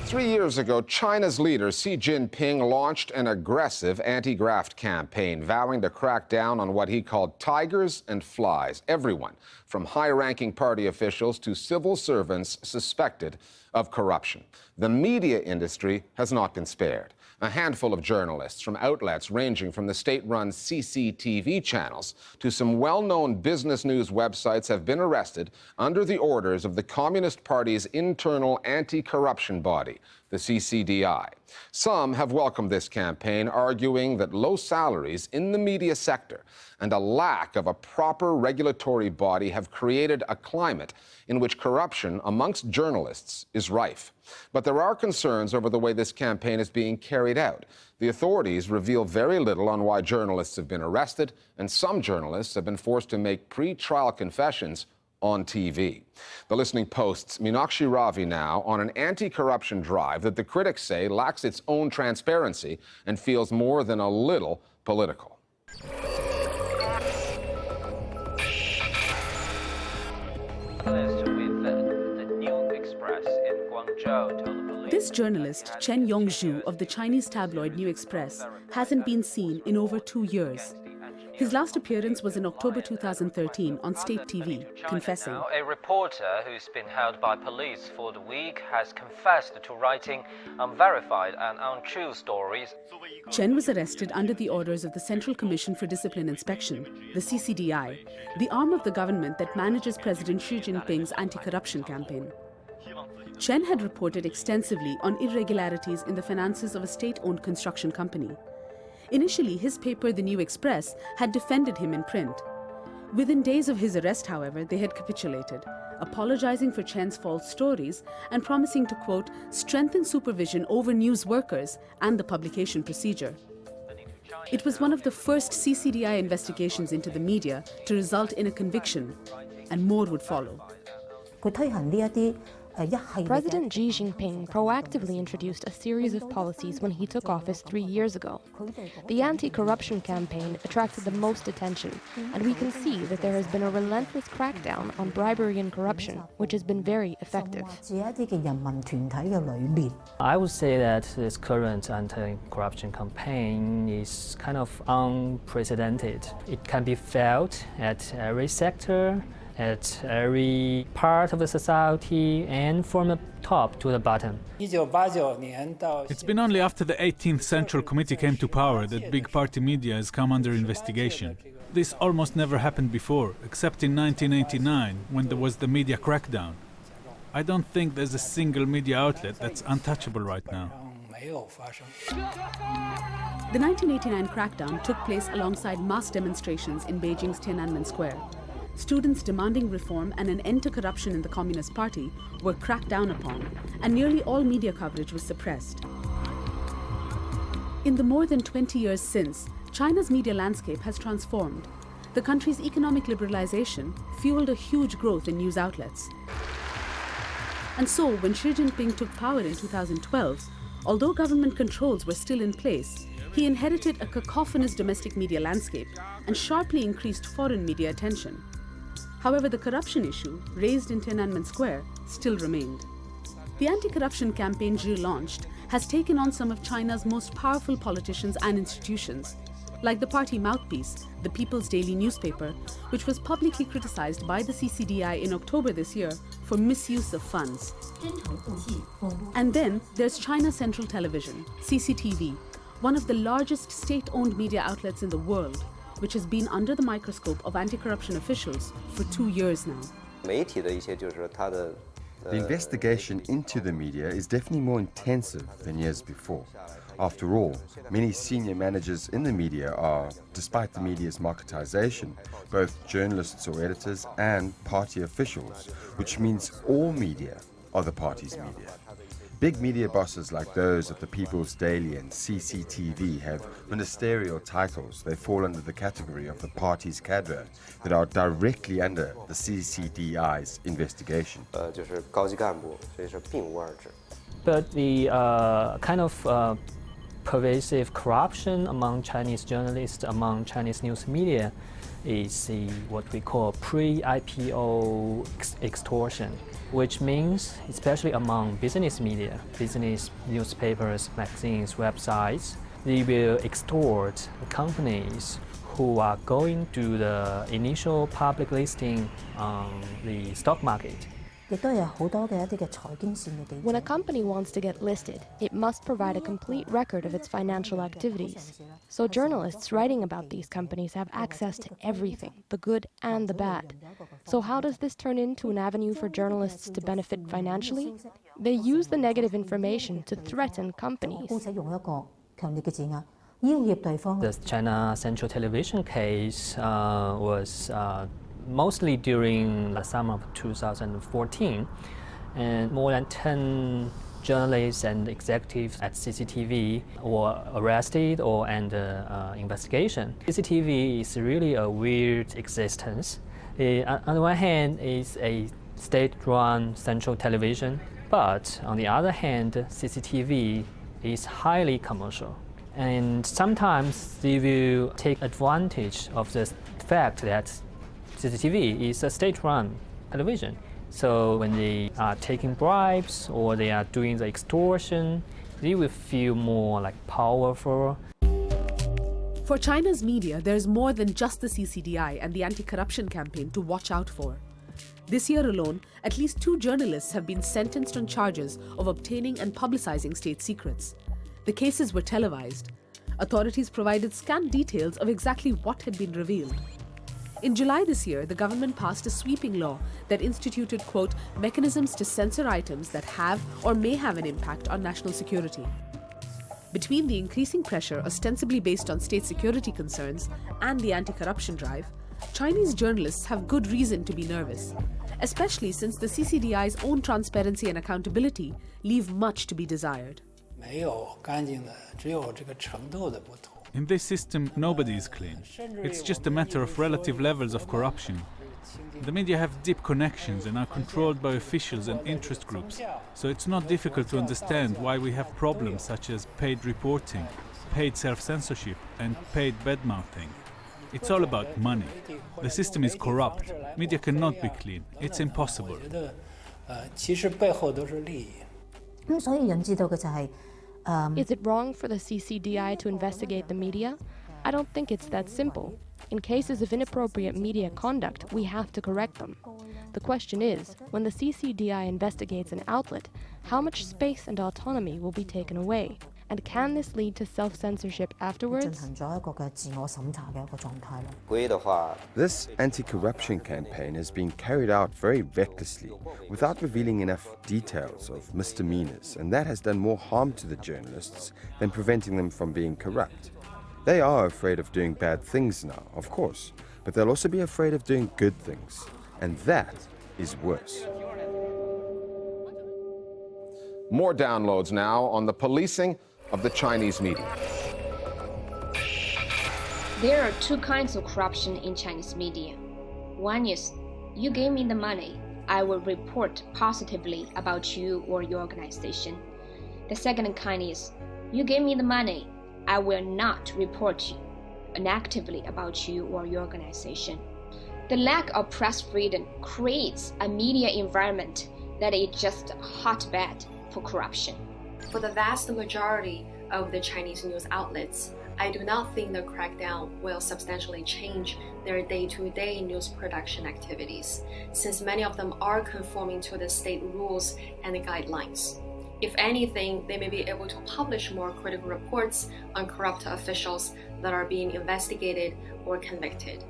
3 years ago, China's leader Xi Jinping launched an aggressive anti-graft campaign, vowing to crack down on what he called tigers and flies, everyone from high-ranking party officials to civil servants suspected of corruption. The media industry has not been spared. A handful of journalists from outlets ranging from the state-run CCTV channels to some well-known business news websites have been arrested under the orders of the Communist Party's internal anti-corruption body, the CCDI. Some have welcomed this campaign, arguing that low salaries in the media sector and a lack of a proper regulatory body have created a climate in which corruption amongst journalists is rife. But there are concerns over the way this campaign is being carried out. The authorities reveal very little on why journalists have been arrested, and some journalists have been forced to make pre-trial confessions on TV. The Listening Post's Meenakshi Ravi now on an anti-corruption drive that the critics say lacks its own transparency and feels more than a little political. This journalist, Chen Yongzhu of the Chinese tabloid New Express, hasn't been seen in over 2 years. His last appearance was in October 2013 on state TV, confessing. A reporter who's been held by police for the week has confessed to writing unverified and untrue stories. Chen was arrested under the orders of the Central Commission for Discipline Inspection, the CCDI, the arm of the government that manages President Xi Jinping's anti-corruption campaign. Chen had reported extensively on irregularities in the finances of a state-owned construction company. Initially, his paper, The New Express, had defended him in print. Within days of his arrest, however, they had capitulated, apologizing for Chen's false stories and promising to, quote, strengthen supervision over news workers and the publication procedure. It was one of the first CCDI investigations into the media to result in a conviction, and more would follow. President Xi Jinping proactively introduced a series of policies when he took office 3 years ago. The anti-corruption campaign attracted the most attention, and we can see that there has been a relentless crackdown on bribery and corruption, which has been very effective. I would say that this current anti-corruption campaign is kind of unprecedented. It can be felt at every sector, at every part of the society, and from the top to the bottom. It's been only after the 18th Central Committee came to power that big party media has come under investigation. This almost never happened before, except in 1989, when there was the media crackdown. I don't think there's a single media outlet that's untouchable right now. The 1989 crackdown took place alongside mass demonstrations in Beijing's Tiananmen Square. Students demanding reform and an end to corruption in the Communist Party were cracked down upon, and nearly all media coverage was suppressed. In the more than 20 years since, China's media landscape has transformed. The country's economic liberalization fueled a huge growth in news outlets. And so, when Xi Jinping took power in 2012, although government controls were still in place, he inherited a cacophonous domestic media landscape and sharply increased foreign media attention. However, the corruption issue, raised in Tiananmen Square, still remained. The anti-corruption campaign Xi launched has taken on some of China's most powerful politicians and institutions, like the party mouthpiece, the People's Daily newspaper, which was publicly criticized by the CCDI in October this year for misuse of funds. And then there's China Central Television, CCTV, one of the largest state-owned media outlets in the world, which has been under the microscope of anti-corruption officials for 2 years now. The investigation into the media is definitely more intensive than years before. After all, many senior managers in the media are, despite the media's marketization, both journalists or editors and party officials, which means all media are the party's media. Big media bosses like those of the People's Daily and CCTV have ministerial titles. They fall under the category of the party's cadre that are directly under the CCDI's investigation. But the kind of pervasive corruption among Chinese journalists, among Chinese news media, is what we call pre-IPO extortion, which means, especially among business media, business newspapers, magazines, websites, they will extort companies who are going to the initial public listing on the stock market. When a company wants to get listed, it must provide a complete record of its financial activities. So journalists writing about these companies have access to everything, the good and the bad. So how does this turn into an avenue for journalists to benefit financially? They use the negative information to threaten companies. The China Central Television case was mostly during the summer of 2014, and more than 10 journalists and executives at CCTV were arrested or under investigation. CCTV is really a weird existence. On the one hand, it's a state-run central television, but on the other hand, CCTV is highly commercial. And sometimes they will take advantage of the fact that CCTV is a state-run television. So when they are taking bribes or they are doing the extortion, they will feel more like powerful. For China's media, there is more than just the CCDI and the anti-corruption campaign to watch out for. This year alone, at least 2 journalists have been sentenced on charges of obtaining and publicizing state secrets. The cases were televised. Authorities provided scant details of exactly what had been revealed. In July this year, the government passed a sweeping law that instituted, quote, mechanisms to censor items that have or may have an impact on national security. Between the increasing pressure ostensibly based on state security concerns and the anti-corruption drive, Chinese journalists have good reason to be nervous, especially since the CCDI's own transparency and accountability leave much to be desired. In this system, nobody is clean. It's just a matter of relative levels of corruption. The media have deep connections and are controlled by officials and interest groups, so it's not difficult to understand why we have problems such as paid reporting, paid self-censorship, and paid bad-mouthing. It's all about money. The system is corrupt. Media cannot be clean. It's impossible. Is it wrong for the CCDI to investigate the media? I don't think it's that simple. In cases of inappropriate media conduct, we have to correct them. The question is, when the CCDI investigates an outlet, how much space and autonomy will be taken away? And can this lead to self-censorship afterwards? This anti-corruption campaign has been carried out very recklessly, without revealing enough details of misdemeanors, and that has done more harm to the journalists than preventing them from being corrupt. They are afraid of doing bad things now, of course, but they'll also be afraid of doing good things, and that is worse. More downloads now on the policing of the Chinese media. There are 2 kinds of corruption in Chinese media. One is, you give me the money, I will report positively about you or your organization. The second kind is, you give me the money, I will not report negatively about you or your organization. The lack of press freedom creates a media environment that is just a hotbed for corruption. For the vast majority of the Chinese news outlets, I do not think the crackdown will substantially change their day-to-day news production activities, since many of them are conforming to the state rules and guidelines. If anything, they may be able to publish more critical reports on corrupt officials that are being investigated or convicted.